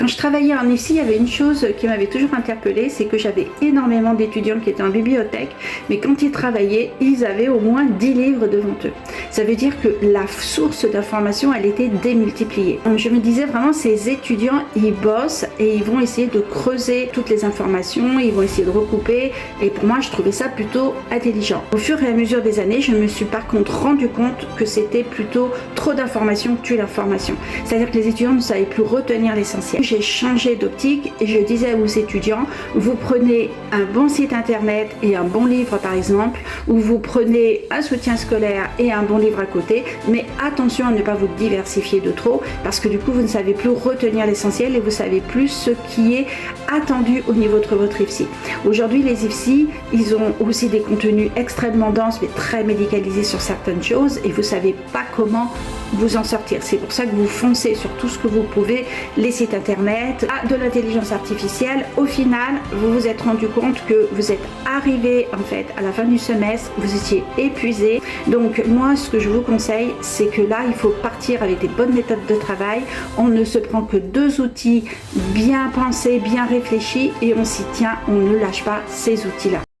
Quand je travaillais en IFSI, il y avait une chose qui m'avait toujours interpellée, c'est que j'avais énormément d'étudiants qui étaient en bibliothèque, mais quand ils travaillaient, ils avaient au moins 10 livres devant eux. Ça veut dire que la source d'information, elle était démultipliée. Donc je me disais vraiment, ces étudiants, ils bossent et ils vont essayer de creuser toutes les informations, ils vont essayer de recouper, et pour moi, je trouvais ça plutôt intelligent. Au fur et à mesure des années, je me suis par contre rendu compte que c'était plutôt trop d'informations tue l'information. C'est-à-dire que les étudiants ne savaient plus retenir l'essentiel. J'ai changé d'optique et je disais aux étudiants, vous prenez un bon site internet et un bon livre par exemple, ou vous prenez un soutien scolaire et un bon livre à côté, mais attention à ne pas vous diversifier de trop, parce que du coup vous ne savez plus retenir l'essentiel et vous savez plus ce qui est attendu au niveau de votre IFSI. Aujourd'hui les IFSI, ils ont aussi des contenus extrêmement denses mais très médicalisés sur certaines choses et vous savez pas comment vous en sortir. C'est pour ça que vous foncez sur tout ce que vous pouvez, les sites internet, de l'intelligence artificielle. Au final, vous vous êtes rendu compte que vous êtes arrivé en fait à la fin du semestre, vous étiez épuisé. Donc moi, ce que je vous conseille, c'est que là, il faut partir avec des bonnes méthodes de travail. On ne se prend que 2 outils bien pensés, bien réfléchis et on s'y tient, on ne lâche pas ces outils-là.